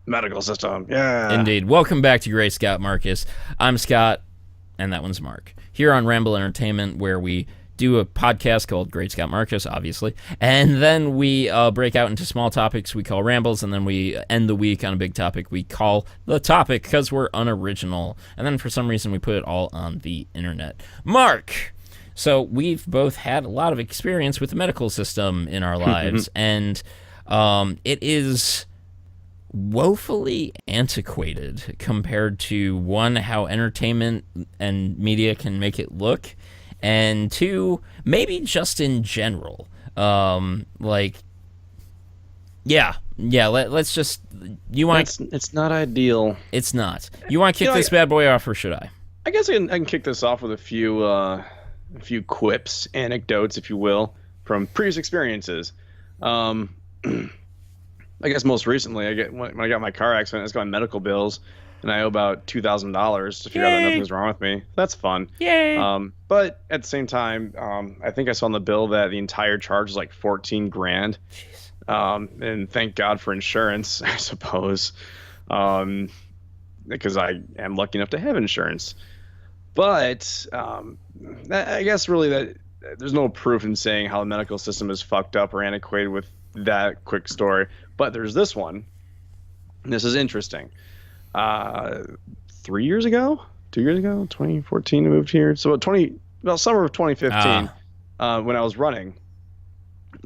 Medical system. Yeah. Indeed. Welcome back to Great Scott Marcus. I'm Scott, and that one's Mark. Here on Ramble Entertainment, where we do a podcast called Great Scott Marcus, obviously, and then we break out into small topics we call rambles, and then we end the week on a big topic we call the topic because we're unoriginal. And then for some reason we put it all on the internet. Mark! So we've both had a lot of experience with the medical system in our lives, and it is woefully antiquated compared to, one, how entertainment and media can make it look, and two, maybe just in general. Let's just, you want... It's not ideal. It's not. You want to kick this bad boy off, or should I? I guess I can kick this off with a few quips, anecdotes, if you will, from previous experiences. I guess most recently, when I got my car accident, I was got my medical bills, and I owe about $2,000 to figure out that nothing's wrong with me. That's fun. Yay! But at the same time, I think I saw on the bill that the entire charge is like $14,000. And thank God for insurance, I suppose, because I am lucky enough to have insurance. But I guess really that there's no proof in saying how the medical system is fucked up or antiquated with that quick story. But there's this one. And this is interesting. 2 years ago, 2014, I moved here. So summer of 2015, when I was running.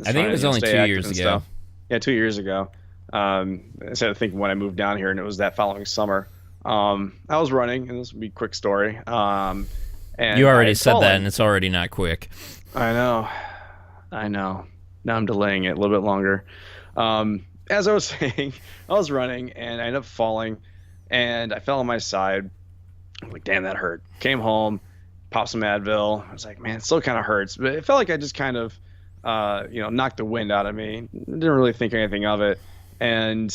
I think it was only 2 years ago. Stuff. Yeah, 2 years ago. Instead of thinking when I moved down here, and it was that following summer. I was running, and this would be a quick story. And you already said that, and it's already not quick. I know. Now I'm delaying it a little bit longer. As I was saying, I was running, and I ended up falling, and I fell on my side. I'm like, damn, that hurt. Came home, popped some Advil. I was like, man, it still kind of hurts. But it felt like I just kind of, knocked the wind out of me. Didn't really think anything of it. And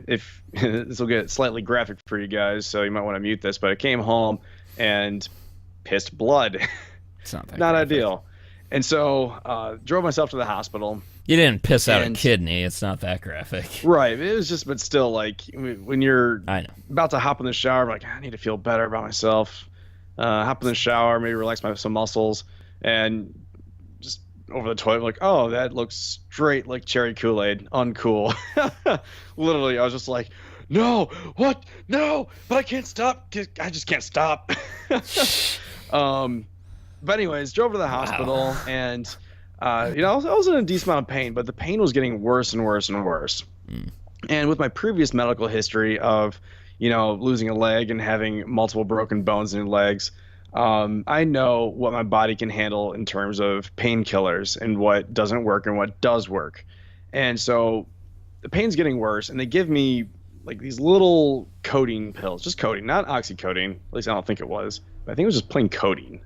if this will get slightly graphic for you guys, so you might want to mute this, but I came home and pissed blood. It's not ideal. And so drove myself to the hospital. You didn't piss out a kidney. It's not that graphic. Right. It was just, but still, like, when you're about to hop in the shower, I'm like, I need to feel better about myself. Hop in the shower, maybe relax some muscles, and just over the toilet, like, oh, that looks straight like cherry Kool-Aid. Uncool. Literally, I was just like, no, what? No, but I can't stop. I just can't stop. But anyways, drove to the hospital, and I was in a decent amount of pain, but the pain was getting worse and worse and worse. And with my previous medical history of, losing a leg and having multiple broken bones in your legs, I know what my body can handle in terms of painkillers and what doesn't work and what does work. And so the pain's getting worse, and they give me like these little codeine pills, just codeine, not oxycodone. At least I don't think it was, but I think it was just plain codeine.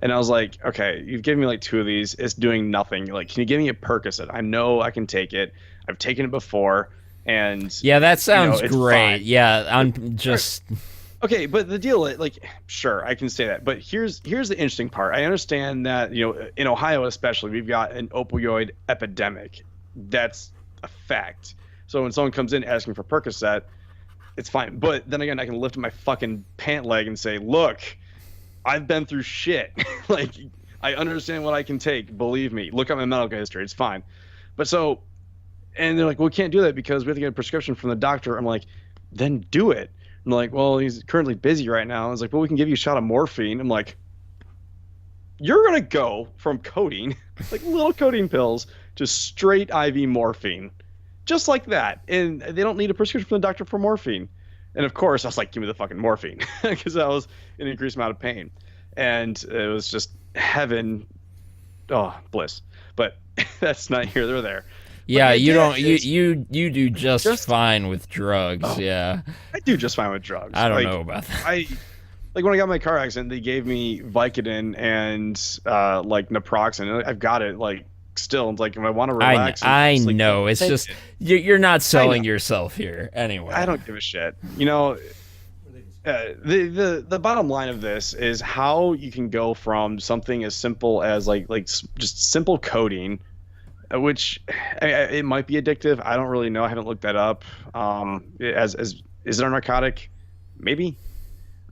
And I was like, okay, you've given me like 2 of these. It's doing nothing. Like, can you give me a Percocet? I know I can take it. I've taken it before. And yeah, that sounds great. Fine. Yeah, I'm just... Okay, but the deal, like, sure, I can say that. But here's the interesting part. I understand that, in Ohio especially, we've got an opioid epidemic. That's a fact. So when someone comes in asking for Percocet, it's fine. But then again, I can lift my fucking pant leg and say, look, I've been through shit. Like, I understand what I can take. Believe me. Look at my medical history. It's fine. But so, and they're like, well, we can't do that because we have to get a prescription from the doctor. I'm like, then do it. I'm like, well, he's currently busy right now. I was like, well, we can give you a shot of morphine. I'm like, you're going to go from codeine, like little codeine pills, to straight IV morphine. Just like that. And they don't need a prescription from the doctor for morphine. And of course, I was like, give me the fucking morphine, because I was in an increased amount of pain. And it was just heaven. Oh, bliss. But that's not here nor there. Yeah, you do just fine with drugs. Oh, yeah, I do just fine with drugs. I don't know about that. Like when I got my car accident, they gave me Vicodin and like naproxen. I've got it like still. It's like if I want to relax, I know. It's just you're not selling yourself here anyway. I don't give a shit. The bottom line of this is how you can go from something as simple as like just simple codeine which it might be addictive. I don't really know. I haven't looked that up. As is it a narcotic? Maybe.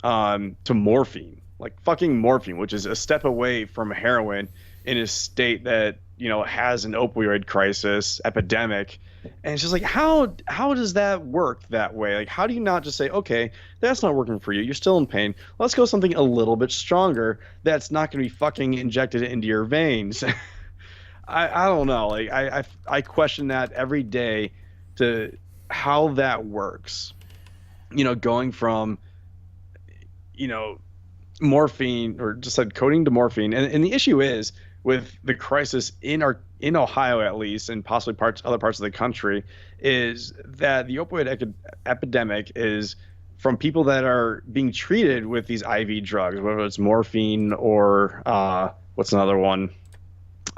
To morphine, like fucking morphine, which is a step away from heroin in a state that, has an opioid crisis epidemic. And it's just like, how does that work that way? Like, how do you not just say, okay, that's not working for you. You're still in pain. Let's go something a little bit stronger that's not going to be fucking injected into your veins. I don't know. Like, I question that every day to how that works. Going from, morphine, or just said codeine to morphine. And the issue is with the crisis in Ohio, at least, and possibly other parts of the country, is that the opioid epidemic is from people that are being treated with these IV drugs, whether it's morphine or what's another one,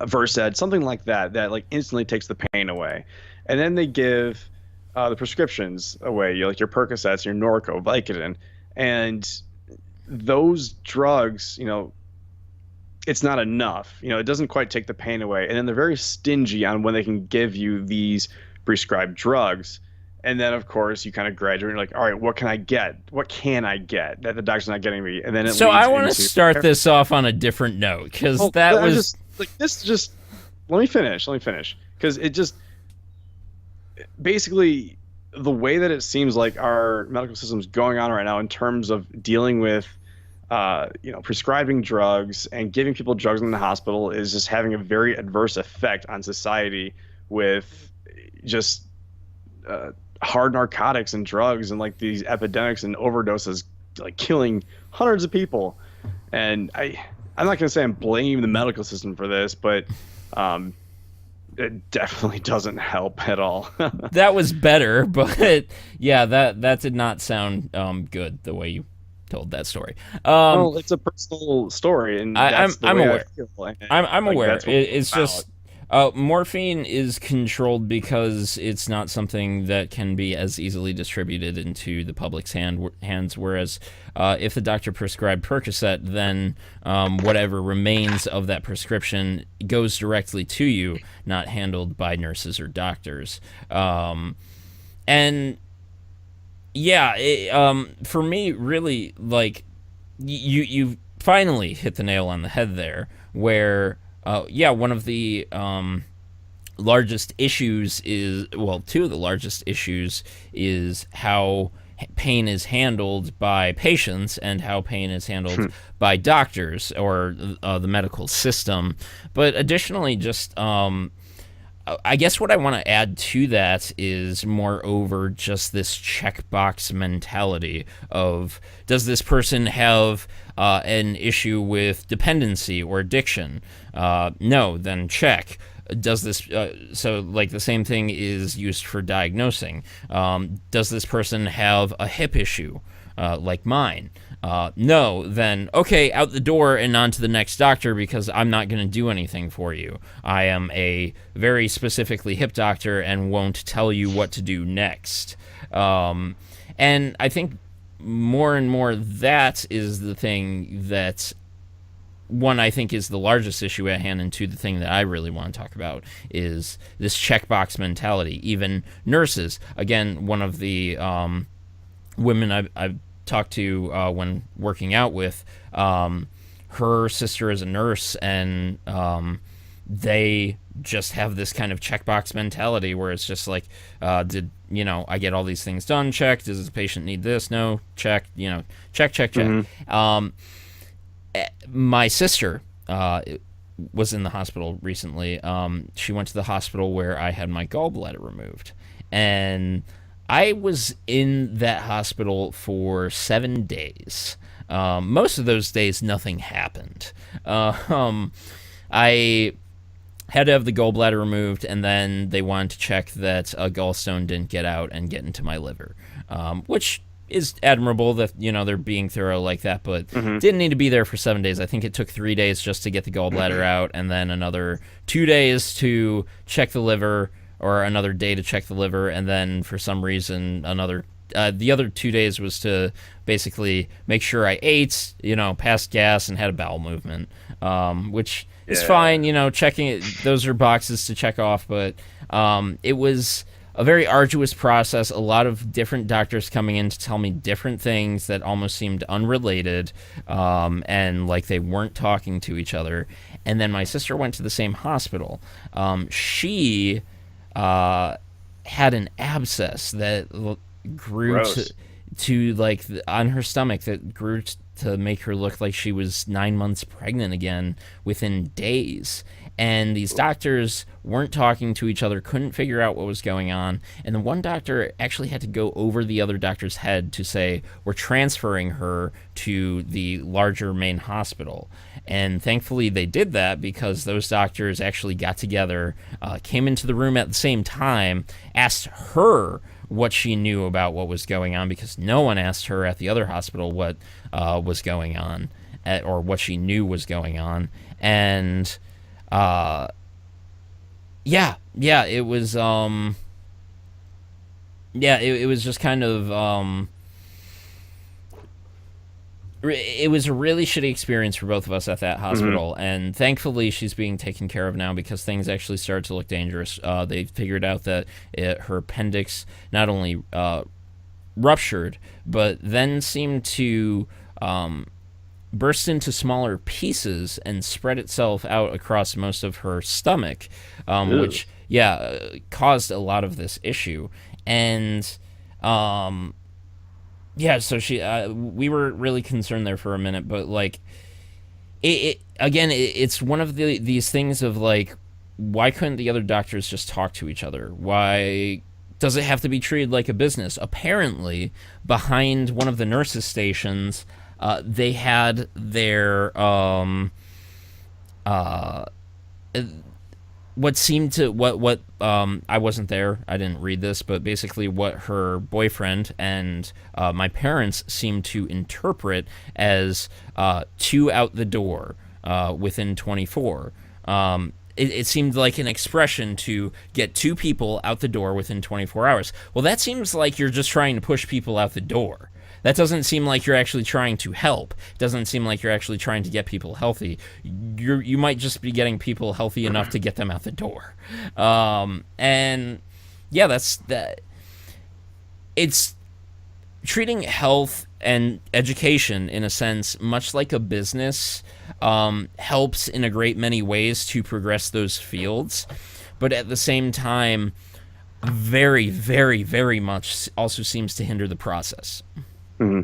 Versed, something like that like instantly takes the pain away. And then they give the prescriptions away, like your Percocets, your Norco, Vicodin, and those drugs, it's not enough. It doesn't quite take the pain away. And then they're very stingy on when they can give you these prescribed drugs. And then, of course, you kind of graduate and you're like, all right, what can I get? What can I get that the doctor's not getting me? And then so I want to start this off on a different note, because that was let me finish. Because it just basically, the way that it seems like our medical system is going on right now in terms of dealing with prescribing drugs and giving people drugs in the hospital is just having a very adverse effect on society, with just hard narcotics and drugs and like these epidemics and overdoses, like killing hundreds of people. And I'm not going to say I'm blaming the medical system for this, but it definitely doesn't help at all. That was better, but yeah, that did not sound good the way you told that story. Well, it's a personal story, and that's I'm aware. I'm like, aware. It's just morphine is controlled because it's not something that can be as easily distributed into the public's hands. Whereas if the doctor prescribed Percocet, then whatever remains of that prescription goes directly to you, not handled by nurses or doctors. And yeah, for me, really, like, you finally hit the nail on the head there, where one of the largest issues is, well, two of the largest issues is how pain is handled by patients and how pain is handled by doctors or the medical system. But additionally, just I guess what I want to add to that is, moreover, just this checkbox mentality of, does this person have an issue with dependency or addiction? No, then check. Does this so like the same thing is used for diagnosing? Does this person have a hip issue like mine? No, then okay, out the door and on to the next doctor, because I'm not going to do anything for you. I am a very specifically hip doctor and won't tell you what to do next. And I think more and more that is the thing that, one, I think is the largest issue at hand, and two, the thing that I really want to talk about is this checkbox mentality. Even nurses, again, one of the women I've talked to when working out with, her sister is a nurse, and they just have this kind of checkbox mentality where it's just like, did I get all these things done? Check. Does the patient need this? No. Check. Check. Mm-hmm. My sister was in the hospital recently. She went to the hospital where I had my gallbladder removed, and I was in that hospital for 7 days. Most of those days, nothing happened. I had to have the gallbladder removed, and then they wanted to check that a gallstone didn't get out and get into my liver, which is admirable that they're being thorough like that, but didn't need to be there for 7 days. I think it took 3 days just to get the gallbladder out, and then another 2 days to check the liver, or another day to check the liver, and then for some reason another the other 2 days was to basically make sure I ate, passed gas and had a bowel movement, which is fine. Checking it, those are boxes to check off, but it was a very arduous process. A lot of different doctors coming in to tell me different things that almost seemed unrelated, and like they weren't talking to each other. And then my sister went to the same hospital. She had an abscess that grew to like on her stomach that grew to make her look like she was 9 months pregnant again within days. And these doctors weren't talking to each other, couldn't figure out what was going on. And the one doctor actually had to go over the other doctor's head to say, we're transferring her to the larger main hospital. And thankfully they did that, because those doctors actually got together, came into the room at the same time, asked her what she knew about what was going on, because no one asked her at the other hospital what was going on, or what she knew was going on. And it was it was just kind of it was a really shitty experience for both of us at that hospital. And thankfully she's being taken care of now, because things actually started to look dangerous. They figured out that her appendix not only ruptured, but then seemed to burst into smaller pieces and spread itself out across most of her stomach, which caused a lot of this issue. And so she we were really concerned there for a minute, but like it's one of these things of like, why couldn't the other doctors just talk to each other? Why does it have to be treated like a business? Apparently behind one of the nurses' stations, they had their what seemed to what I wasn't there, I didn't read this, but basically what her boyfriend and my parents seemed to interpret as 2 out the door within 24. It seemed like an expression to get 2 people out the door within 24 hours. Well, that seems like you're just trying to push people out the door. That doesn't seem like you're actually trying to help. It doesn't seem like you're actually trying to get people healthy. You might just be getting people healthy enough to get them out the door. That's that. It's treating health and education, in a sense, much like a business, helps in a great many ways to progress those fields. But at the same time, very, very, very much also seems to hinder the process. Mm-hmm.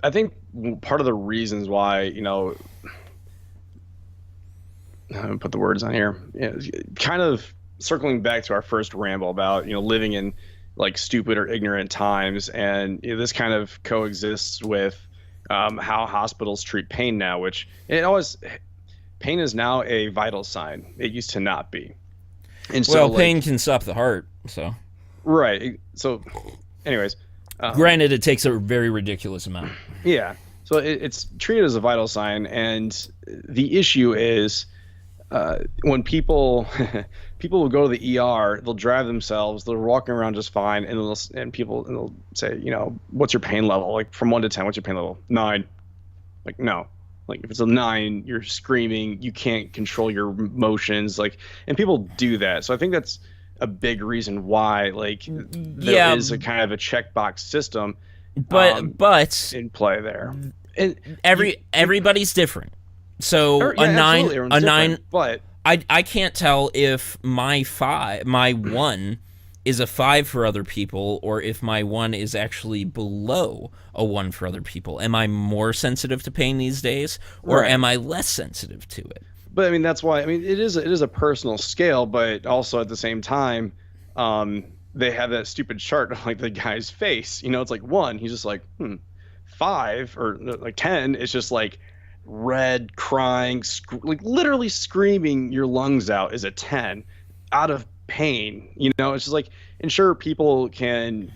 I think part of the reasons why, put the words on here, kind of circling back to our first ramble about, living in like stupid or ignorant times. And this kind of coexists with how hospitals treat pain now, which pain is now a vital sign. It used to not be. And well, so, pain can stop the heart, so. Right. So, anyways. Granted, it takes a very ridiculous amount. Yeah. So it's treated as a vital sign, and the issue is when people will go to the ER, they'll drive themselves, they're walking around just fine, and they'll say, what's your pain level? Like from 1 to 10, what's your pain level? 9. Like no. Like if it's a 9, you're screaming, you can't control your emotions, and people do that. So I think that's a big reason why there is a kind of a checkbox system but in play there. And everybody's different. So a 9, but I can't tell if my 1 is a 5 for other people, or if my 1 is actually below a 1 for other people. Am I more sensitive to pain these days, or am I less sensitive to it? But that's why it is a personal scale, but also at the same time, they have that stupid chart of like the guy's face. It's like 1, he's just like 5, or like 10, it's just like red, crying, literally screaming your lungs out is a 10 out of pain. It's just like, and sure, people can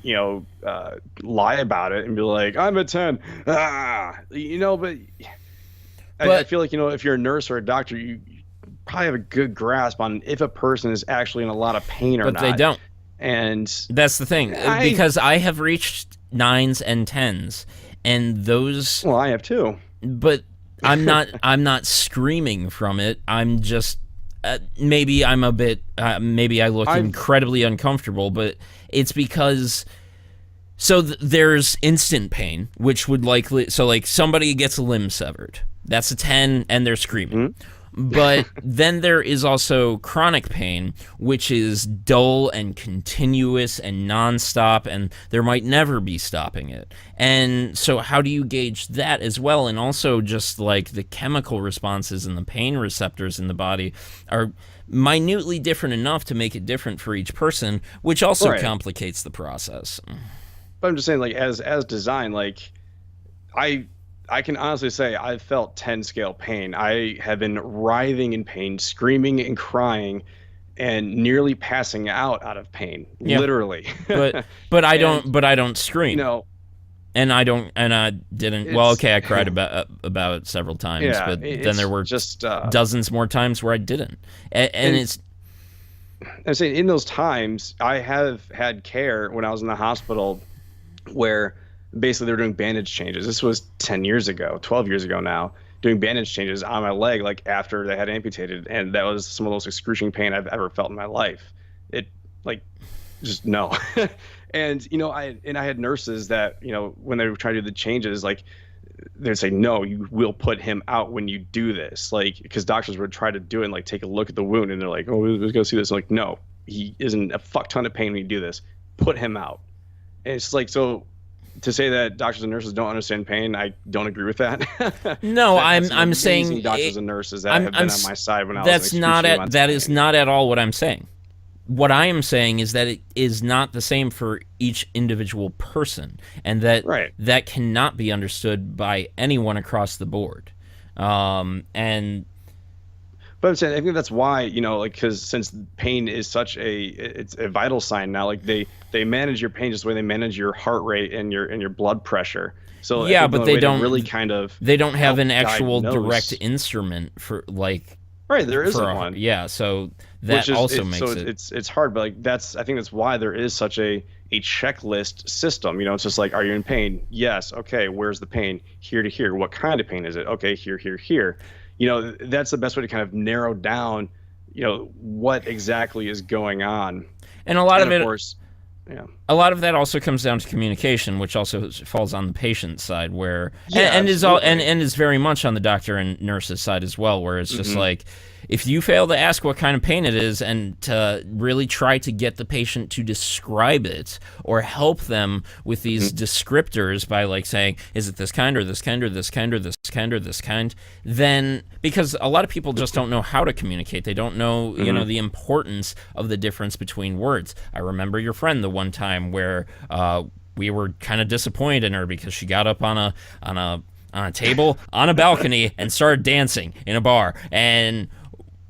lie about it and be like, I'm a 10, but I feel like, if you're a nurse or a doctor, you probably have a good grasp on if a person is actually in a lot of pain or not. But they don't. And That's the thing, because I have reached 9s and 10s, and those. Well, I have too. But I'm not. I'm not screaming from it. I'm just. Maybe I'm a bit. Maybe I look incredibly uncomfortable, but it's because. So there's instant pain, which would likely. So like somebody gets a limb severed. That's a 10, and they're screaming. Mm-hmm. But then there is also chronic pain, which is dull and continuous and nonstop, and there might never be stopping it. And so how do you gauge that as well? And also just like the chemical responses and the pain receptors in the body are minutely different enough to make it different for each person, which also complicates the process. But I'm just saying, like, as designed, like, I can honestly say I've felt 10 scale pain. I have been writhing in pain, screaming and crying, and nearly passing out of pain, literally. But I don't scream. And I didn't. Well, okay, I cried about it several times, but then there were just dozens more times where I didn't. And it's. I'm saying in those times, I have had care when I was in the hospital, where basically they were doing bandage changes. This was 10 years ago, 12 years ago now, doing bandage changes on my leg, like after they had amputated. And that was some of the most excruciating pain I've ever felt in my life. It like, just no. And, I had nurses that, when they were trying to do the changes, like they'd say, no, you will put him out when you do this. Like, because doctors would try to do it and like take a look at the wound and they're like, oh, let's go see this. I'm like, no, he is in a fuck ton of pain when you do this. Put him out. And it's like, so to say that doctors and nurses don't understand pain, I don't agree with that. No, I'm saying doctors and nurses that have been on my side when I was that is not at all what I'm saying. What I am saying is that it is not the same for each individual person, and that that cannot be understood by anyone across the board. But I'm saying, I think that's why, because since pain is such it's a vital sign now, like they manage your pain just the way they manage your heart rate and your blood pressure. So yeah, but they don't really kind of they don't have an actual direct instrument for like there isn't one. Yeah, so that also makes it. It's hard, but like I think that's why there is such a checklist system. It's just like, are you in pain? Yes. Okay. Where's the pain? Here to here. What kind of pain is it? Okay. Here. That's the best way to kind of narrow down, what exactly is going on. And a lot of course, a lot of that also comes down to communication, which also falls on the patient side, where and is very much on the doctor and nurse's side as well, where it's just like, if you fail to ask what kind of pain it is and to really try to get the patient to describe it or help them with these descriptors by like saying, is it this kind or this kind or this kind or this kind or this kind, then because a lot of people just don't know how to communicate. They don't know, the importance of the difference between words. I remember your friend the one time where we were kind of disappointed in her because she got up on a table on a balcony and started dancing in a bar, and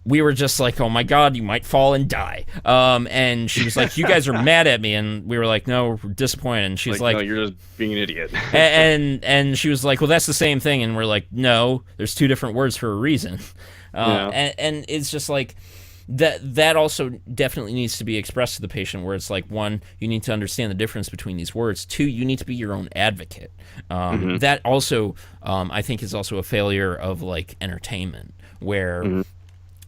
we were just like, oh my God, you might fall and die. And she was like, you guys are mad at me. And we were like, no, we're disappointed. And she's like, no, you're just being an idiot. and she was like, well, that's the same thing. And we're like, no, there's two different words for a reason. And it's just like, that also definitely needs to be expressed to the patient, where it's like, one, you need to understand the difference between these words. Two, you need to be your own advocate. That also, I think, is also a failure of like entertainment, where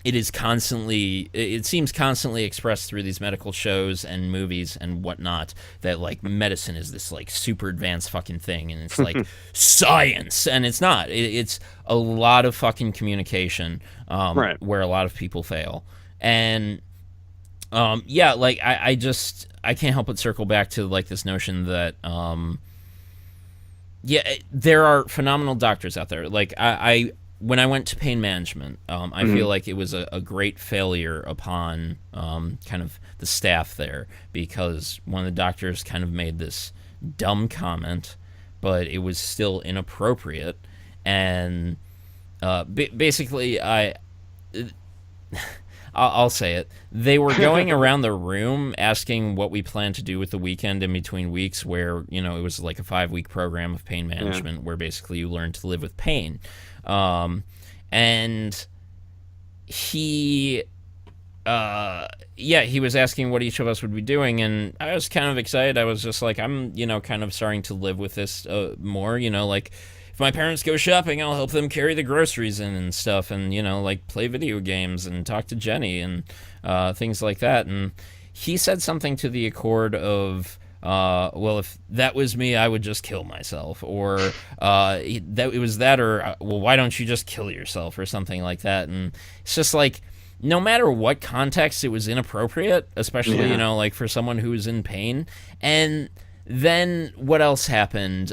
it seems constantly expressed through these medical shows and movies and whatnot that like medicine is this like super advanced fucking thing, and it's like science, and it's not. It's a lot of fucking communication, where a lot of people fail. And like I can't help but circle back to like this notion that there are phenomenal doctors out there. Like when I went to pain management, I feel like it was a great failure upon kind of the staff there, because one of the doctors kind of made this dumb comment, but it was still inappropriate. And basically, I'll say it. They were going around the room asking what we plan to do with the weekend in between weeks, where, it was like a 5-week program of pain management where basically you learn to live with pain. And he yeah, he was asking what each of us would be doing, and I was kind of excited. I was just like, I'm, kind of starting to live with this more, like if my parents go shopping, I'll help them carry the groceries in and stuff, and, like play video games and talk to Jenny and things like that. And he said something to the accord of, well, if that was me, I would just kill myself, or that it was that, or well, why don't you just kill yourself, or something like that. And it's just like, no matter what context, it was inappropriate, especially, like for someone who was in pain. And then what else happened?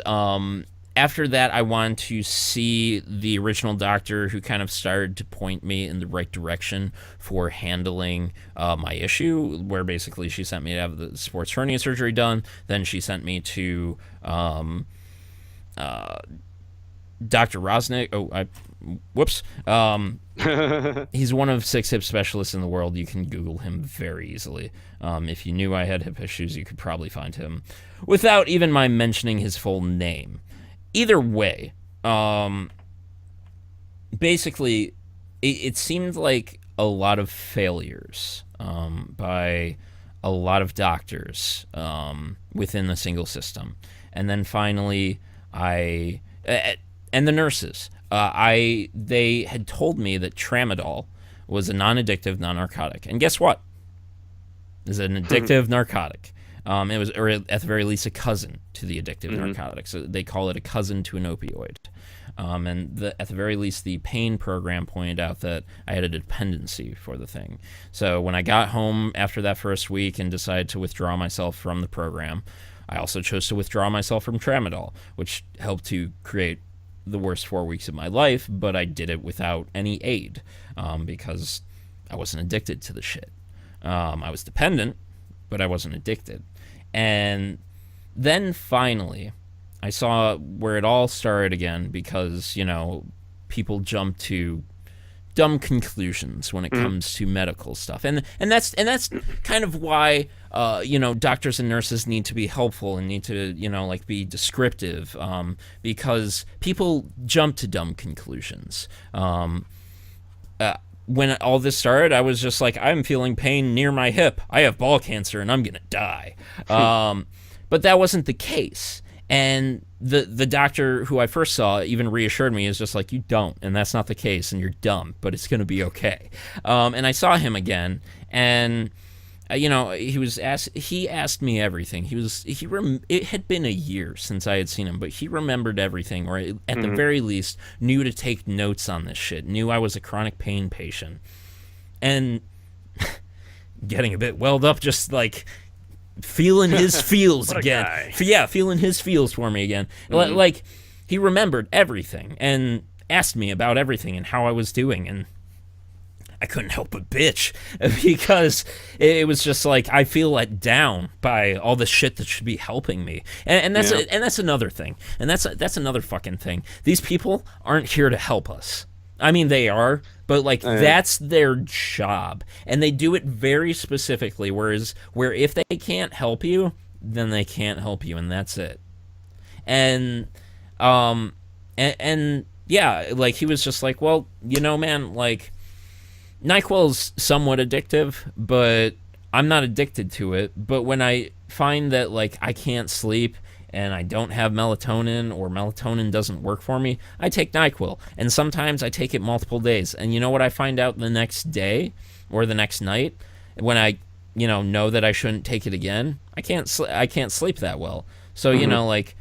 After that, I wanted to see the original doctor who kind of started to point me in the right direction for handling my issue, where basically she sent me to have the sports hernia surgery done. Then she sent me to Dr. Rosnick. Whoops. He's one of 6 hip specialists in the world. You can Google him very easily. If you knew I had hip issues, you could probably find him without even my mentioning his full name. Either way, basically, it seemed like a lot of failures by a lot of doctors within the single system. And then finally, and the nurses, they had told me that tramadol was a non-addictive, non-narcotic. And guess what? It's an addictive narcotic. It was, or at the very least, a cousin to the addictive narcotic. So they call it a cousin to an opioid. And at the very least, the pain program pointed out that I had a dependency for the thing. So when I got home after that first week and decided to withdraw myself from the program, I also chose to withdraw myself from tramadol, which helped to create the worst 4 weeks of my life, but I did it without any aid because I wasn't addicted to the shit. I was dependent, but I wasn't addicted. And then finally, I saw where it all started again because, people jump to dumb conclusions when it comes to medical stuff. And that's kind of why, doctors and nurses need to be helpful and need to, be descriptive because people jump to dumb conclusions. When all this started, I was just like, I'm feeling pain near my hip. I have ball cancer and I'm going to die. But that wasn't the case. And the doctor who I first saw even reassured me, is just like, you don't, and that's not the case, and you're dumb, but it's going to be okay. And I saw him again, and he asked me everything. It had been a year since I had seen him, but he remembered everything, or at the very least knew to take notes on this shit, knew I was a chronic pain patient. And getting a bit welled up, just like feeling his feels again. Feeling his feels for me again. Like, he remembered everything and asked me about everything and how I was doing, and I couldn't help but bitch because it was just like, I feel let down by all the shit that should be helping me, and that's another thing, and that's another fucking thing. These people aren't here to help us. I mean, they are, but that's their job, and they do it very specifically. Where if they can't help you, then they can't help you, and that's it. And yeah, like, he was just like, well, man, like, NyQuil's somewhat addictive, but I'm not addicted to it. But when I find that, like, I can't sleep and I don't have melatonin, or melatonin doesn't work for me, I take NyQuil. And sometimes I take it multiple days. And you know what I find out the next day or the next night when I, know that I shouldn't take it again? I can't sleep that well. So, like,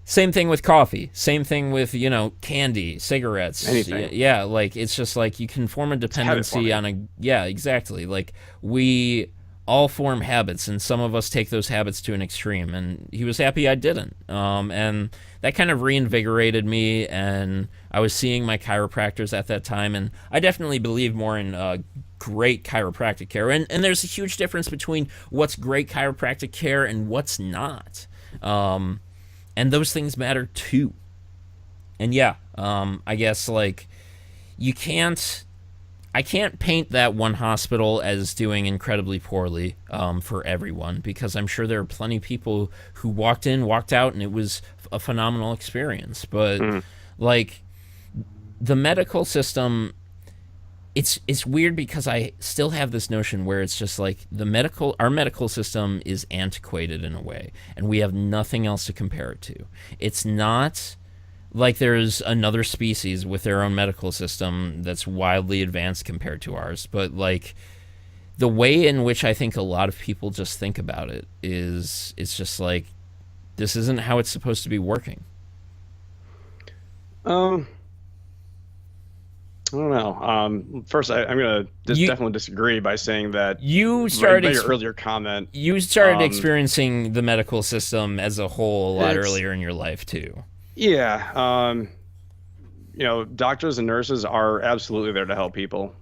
same thing with coffee. Same thing with, candy, cigarettes. Anything. Yeah, like, it's just like you can form a dependency on a... Yeah, exactly. Like, we all form habits, and some of us take those habits to an extreme, and he was happy I didn't. And that kind of reinvigorated me, and I was seeing my chiropractors at that time, and I definitely believe more in great chiropractic care. And there's a huge difference between what's great chiropractic care and what's not. And those things matter too. And yeah, I guess, like, I can't paint that one hospital as doing incredibly poorly for everyone, because I'm sure there are plenty of people who walked in, walked out, and it was a phenomenal experience. But like, the medical system it's weird because I still have this notion where it's just like our medical system is antiquated in a way, and we have nothing else to compare it to. It's not like there's another species with their own medical system that's wildly advanced compared to ours, but like the way in which I think a lot of people just think about it is it's just like this isn't how it's supposed to be working. Um, I don't know. First, I'm gonna You definitely disagree by saying that you right started by your earlier comment. you started Um, experiencing the medical system as a whole a lot it's earlier in your life too. yeah. Doctors and nurses are absolutely there to help people.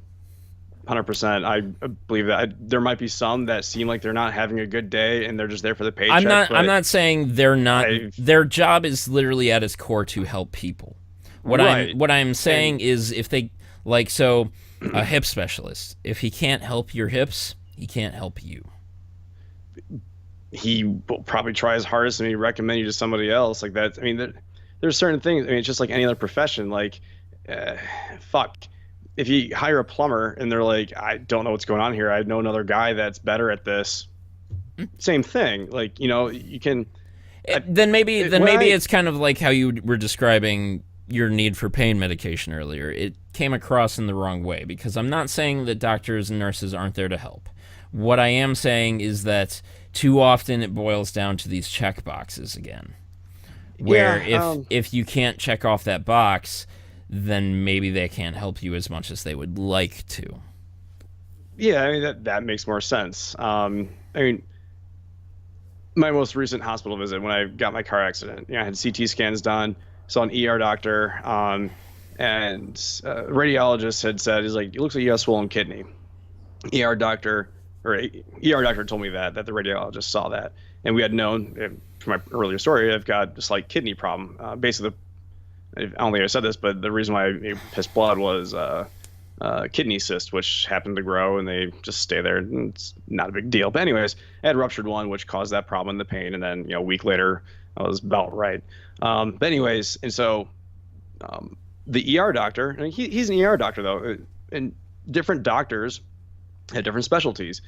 100%. I believe that. There might be some that seem like they're not having a good day and they're just there for the paycheck, I'm but not saying they're not. I Their job is literally at its core to help people. right. What I'm And saying is if they like so a hip specialist, if he can't help your hips, he can't help you. he will probably try his hardest and he recommend you to somebody else like that. I mean, there's certain things. I mean, it's just like any other profession. Like, uh, fuck, if you hire a plumber and they're like, I don't know what's going on here. I know another guy that's better at this. Same thing. Like, you can. I, Then when maybe I it's kind of like how you were describing your need for pain medication earlier. It came across in the wrong way because I'm not saying that doctors and nurses aren't there to help. What I am saying is that too often it boils down to these check boxes again, where yeah, if you can't check off that box, then maybe they can't help you as much as they would like to. yeah. I mean, that makes more sense. I mean, my most recent hospital visit when I got my car accident, I had CT scans done, saw an ER doctor, and radiologist had said, he's like, it looks like you have a swollen kidney. ER doctor ER doctor told me that the radiologist saw that, and we had known from my earlier story I've got a slight kidney problem. Basically, I don't think I said this, but the reason why I pissed blood was kidney cyst, which happened to grow and they just stay there. And it's not a big deal. But anyways, I had ruptured one, which caused that problem and the pain. And then, a week later, I was about right. But anyways, and so the ER doctor, and he's an ER doctor though, and different doctors have different specialties.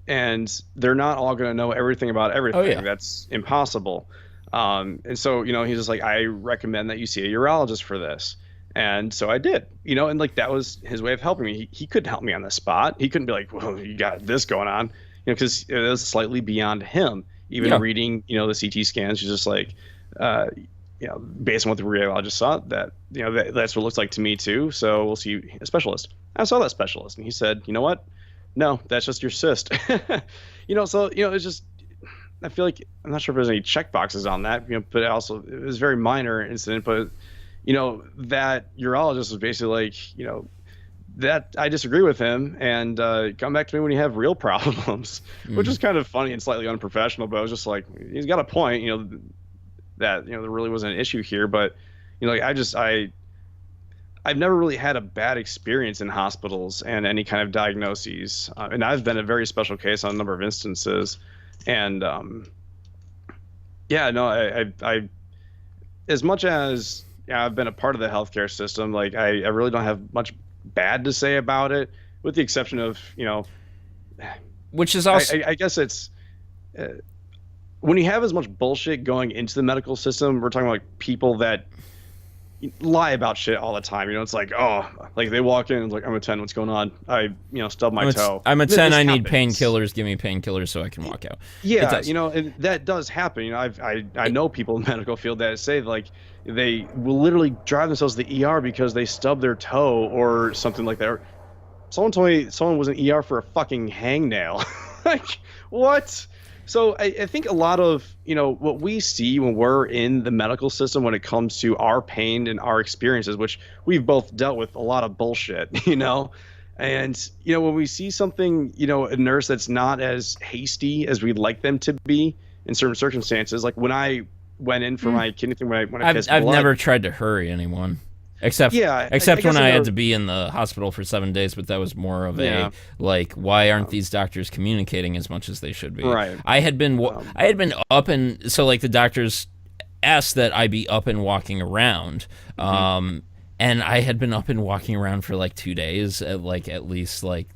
And they're not all going to know everything about Oh everything. yeah. That's impossible. And so, he's just like, I recommend that you see a urologist for this. And so I did, and like that was his way of helping me. He couldn't help me on the spot. He couldn't be like, well, you got this going on, because it was slightly beyond him. Even Yeah. reading, the CT scans, he's just like, uh, based on what the radiologist saw, that, that's what it looks like to me too. So we'll see a specialist. I saw that specialist and he said, you know what? No, that's just your cyst. So, it's just, I feel like I'm not sure if there's any check boxes on that, but also it was a very minor incident, but that urologist was basically like, that I disagree with him and come back to me when you have real problems, which is kind of funny and slightly unprofessional, but I was just like, he's got a point, that, there really wasn't an issue here, but, like I've never really had a bad experience in hospitals and any kind of diagnoses. And I've been a very special case on a number of instances. And yeah, no, I as much as I've been a part of the healthcare system, like I really don't have much bad to say about it, with the exception of, Which is also I guess it's uh, when you have as much bullshit going into the medical system, we're talking about like people that lie about shit all the time. It's like, oh, like they walk in and it's like, I'm a 10, what's going on? I, stubbed my toe. I'm a This 10. I need happens. painkillers. Give me painkillers so I can walk out. It Yeah, does. and that does happen. I know people in the medical field that say like they will literally drive themselves to the ER because they stubbed their toe or something like that. Or someone told me someone was in ER for a fucking hangnail. Like, what? So I think a lot of, what we see when we're in the medical system when it comes to our pain and our experiences, which we've both dealt with a lot of bullshit, and, when we see something, a nurse that's not as hasty as we'd like them to be in certain circumstances, like when I went in for my kidney thing, when I pissed I've blood. never tried to hurry anyone, except Yeah, I except guess when I I had never- to be in the hospital for 7 days. But that was more of Yeah. a like, why aren't these doctors communicating as much as they should be? Right. I had been up, and so like the doctors asked that I be up and walking around. And I had been up and walking around for like 2 days, at least like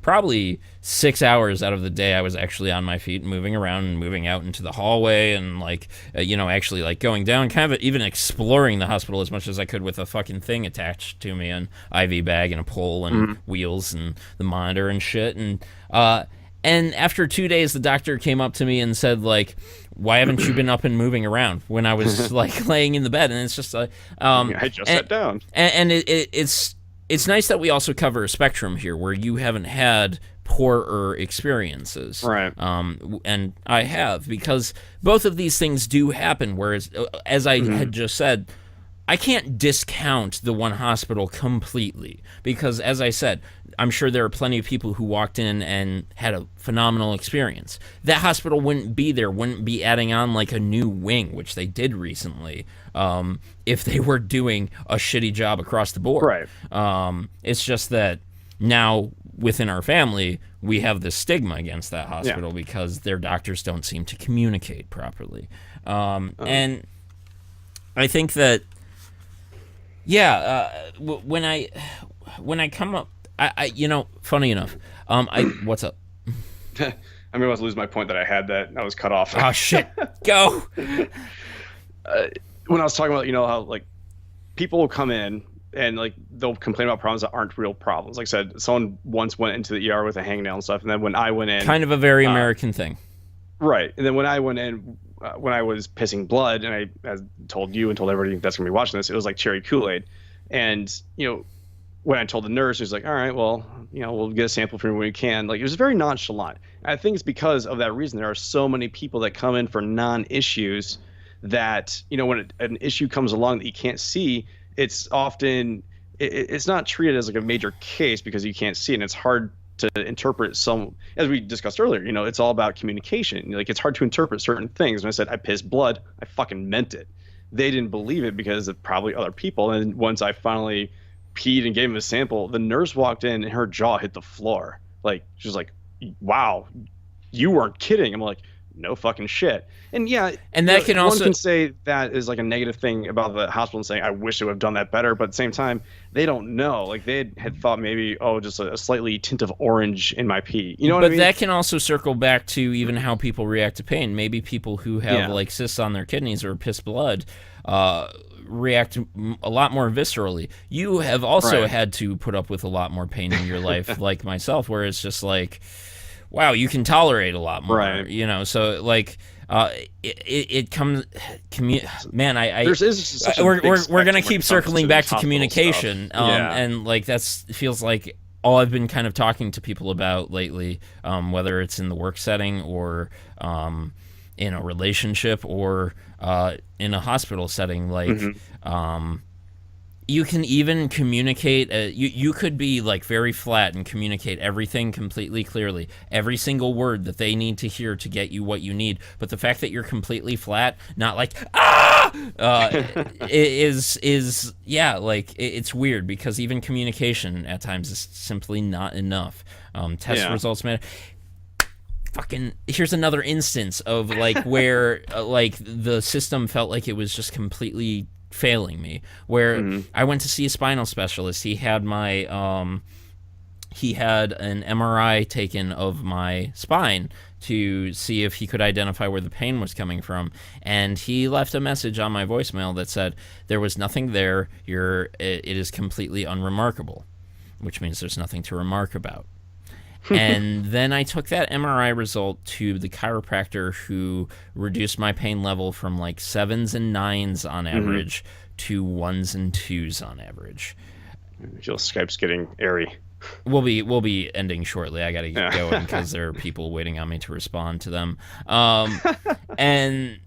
probably 6 hours out of the day I was actually on my feet, moving around and moving out into the hallway, and like actually like going down, kind of even exploring the hospital as much as I could with a fucking thing attached to me, an IV bag and a pole and wheels and the monitor and shit. And after 2 days, the doctor came up to me and said, like, why haven't you been up and moving around, when I was like laying in the bed? And it's just like, I just sat down. And it's nice that we also cover a spectrum here where you haven't had poorer experiences. Right. And I have, because both of these things do happen, whereas, as I had just said, I can't discount the one hospital completely, because, as I said, I'm sure there are plenty of people who walked in and had a phenomenal experience. That hospital wouldn't be adding on like a new wing, which they did recently, if they were doing a shitty job across the board. Right. It's just that now within our family, we have this stigma against that hospital because their doctors don't seem to communicate properly. And I think that, when I come up, I funny enough, what's up? I'm about to lose my point that I had that I was cut off. Oh shit, go. When I was talking about, how like people will come in and like they'll complain about problems that aren't real problems. Like I said, someone once went into the ER with a hangnail and stuff, and then when I went in, kind of a very American thing, right? And then when I went in, when I was pissing blood, and I told you and told everybody that's gonna be watching this, it was like cherry Kool-Aid. And when I told the nurse, she was like, all right, well, we'll get a sample from you when we can. Like, it was very nonchalant. And I think it's because of that reason there are so many people that come in for non-issues that, when an issue comes along that you can't see, it's often it's not treated as like a major case because you can't see it, and it's hard to interpret some, as we discussed earlier, it's all about communication. Like, it's hard to interpret certain things. When I said I pissed blood, I fucking meant it. They didn't believe it because of probably other people. And once I finally peed and gave him a sample, the nurse walked in and her jaw hit the floor. Like, she was like, wow, you weren't kidding. I'm like, no fucking shit. And and that can also, one can say that is like a negative thing about the hospital and saying, I wish it would have done that better. But at the same time, they don't know. Like, they had thought maybe, just a slightly tint of orange in my pee. You know what I mean? But that can also circle back to even how people react to pain. Maybe people who have like cysts on their kidneys or piss blood react a lot more viscerally. You have also had to put up with a lot more pain in your life, like myself, where it's just like, wow, you can tolerate a lot more, so like, it comes, man, we're going to keep circling back to communication. And like, feels like all I've been kind of talking to people about lately, whether it's in the work setting or, in a relationship or, in a hospital setting, like, you can even communicate. You could be like very flat and communicate everything completely clearly, every single word that they need to hear to get you what you need. But the fact that you're completely flat, not like it's weird, because even communication at times is simply not enough. Test results matter. Fucking, here's another instance of like where like the system felt like it was just completely failing me, where I went to see a spinal specialist. He had an MRI taken of my spine to see if he could identify where the pain was coming from, and he left a message on my voicemail that said, there was nothing there, it is completely unremarkable, which means there's nothing to remark about. And then I took that MRI result to the chiropractor, who reduced my pain level from like 7s and 9s on average to 1s and 2s on average. I feel Skype's getting airy. We'll be ending shortly. I gotta get going because there are people waiting on me to respond to them. And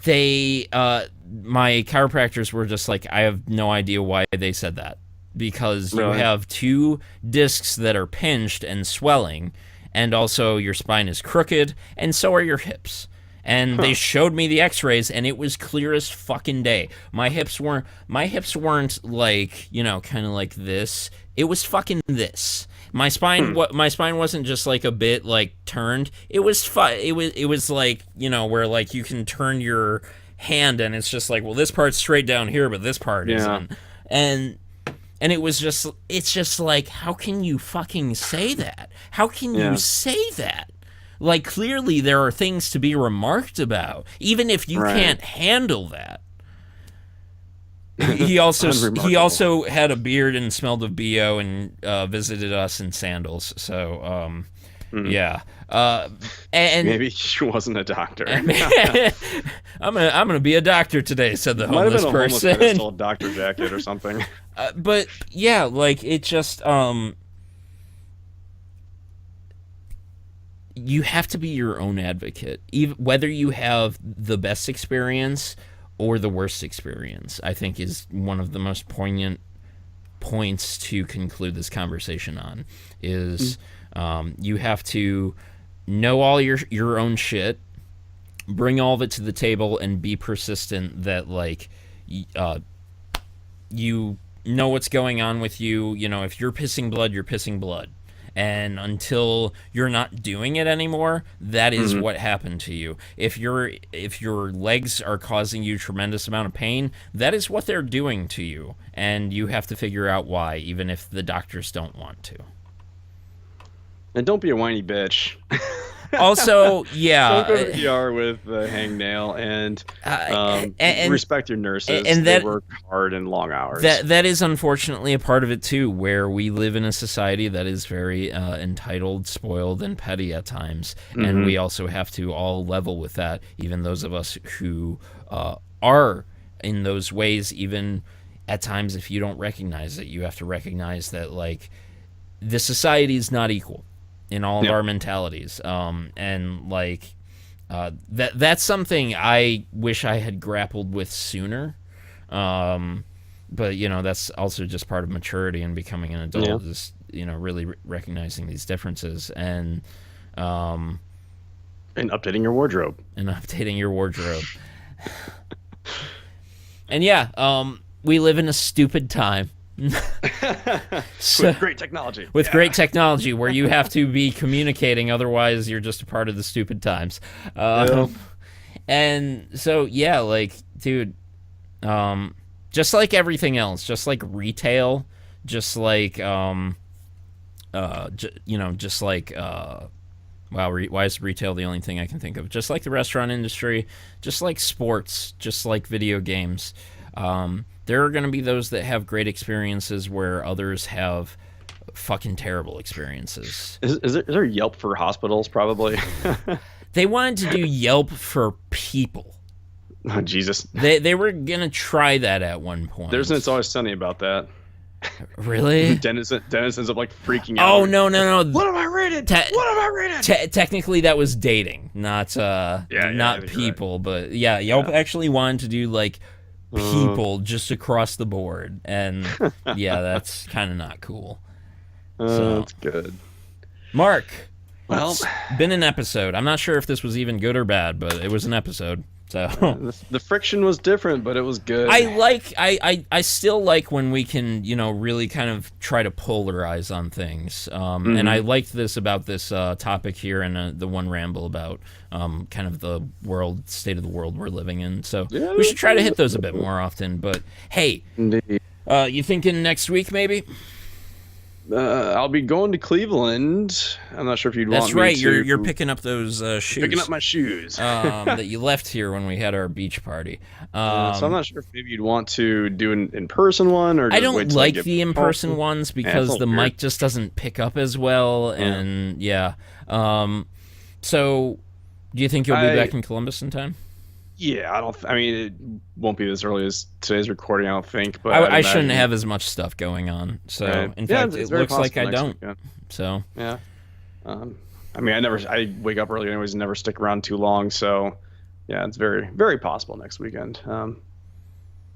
they my chiropractors were just like, I have no idea why they said that. Because you have 2 discs that are pinched and swelling, and also your spine is crooked, and so are your hips. And they showed me the x-rays, and it was clear as fucking day. My hips weren't like, kind of like this. It was fucking this. My spine wasn't just like a bit like turned. It was it was like, where like you can turn your hand, and it's just like, well, this part's straight down here, but this part isn't. And it's just like, how can you fucking say that? How can you say that? Like, clearly there are things to be remarked about, even if you can't handle that. He also had a beard and smelled of BO and visited us in sandals. So yeah, and maybe she wasn't a doctor. I'm gonna be a doctor today," said the homeless person. Might have been a doctor jacket or something. But yeah, like, it just you have to be your own advocate, even whether you have the best experience or the worst experience. I think is one of the most poignant points to conclude this conversation on. Is you have to know all your own shit, bring all of it to the table, and be persistent that, like, you know what's going on with you. You know, if you're pissing blood, you're pissing blood. And until you're not doing it anymore, that is what happened to you. If your legs are causing you tremendous amount of pain, that is what they're doing to you. And you have to figure out why, even if the doctors don't want to. And don't be a whiny bitch. Also, yeah. Don't go to ER with the hangnail, and respect your nurses. And they work hard and long hours. That is unfortunately a part of it too, where we live in a society that is very entitled, spoiled, and petty at times. And we also have to all level with that, even those of us who are in those ways. Even at times, if you don't recognize it, you have to recognize that, like, the society is not equal in all of our mentalities, and like that's something I wish I had grappled with sooner. But you know, that's also just part of maturity and becoming an adult. Is, you know, really recognizing these differences and updating your wardrobe. And yeah, we live in a stupid time. With great technology. Great technology, where you have to be communicating, otherwise you're just a part of the stupid times. And so, yeah, like, dude, just like everything else, just like retail, just like, wow, why is retail the only thing I can think of? Just like the restaurant industry, just like sports, just like video games, there are going to be those that have great experiences where others have fucking terrible experiences. Is there Yelp for hospitals, probably? They wanted to do Yelp for people. Oh, Jesus. They were going to try that at one point. There's an It's Always Sunny about that. Really? Dennis ends up, like, freaking out. Oh, no. What am I rated? What am I rated? Technically, that was dating, not people. Right. But yeah, Yelp actually wanted to do, like, people just across the board, and yeah, that's kind of not cool. So that's good. Mark, well, it's been an episode. I'm not sure if this was even good or bad, but it was an episode. So the friction was different, but it was good. I still like when we can, you know, really kind of try to polarize on things. And I liked this about this topic here, and the one ramble about kind of the state of the world we're living in. So we should try to hit those a bit more often. But hey, you thinking next week maybe? I'll be going to Cleveland. I'm not sure if you'd want me to. That's right. You're picking up those shoes. Picking up my shoes that you left here when we had our beach party. So I'm not sure if maybe you'd want to do an in-person one, or just I don't wait till like the in-person ones because the mic just doesn't pick up as well, and So, do you think you'll be back in Columbus in time? Yeah, I mean, it won't be as early as today's recording, I don't think. But I shouldn't have as much stuff going on. So, in fact, it looks like I don't. Weekend. So, yeah. I mean, I wake up early anyways and never stick around too long. So, yeah, it's very, very possible next weekend.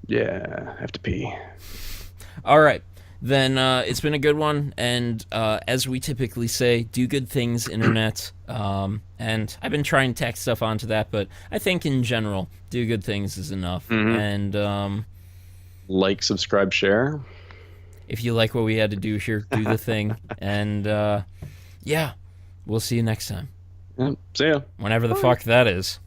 Yeah, I have to pee. All right. Then it's been a good one, and as we typically say, do good things, internet. And I've been trying to tack stuff onto that, but I think in general, do good things is enough. And like, subscribe, share. If you like what we had to do here, do the thing. And yeah, we'll see you next time. Yeah, see ya. Whenever the fuck that is.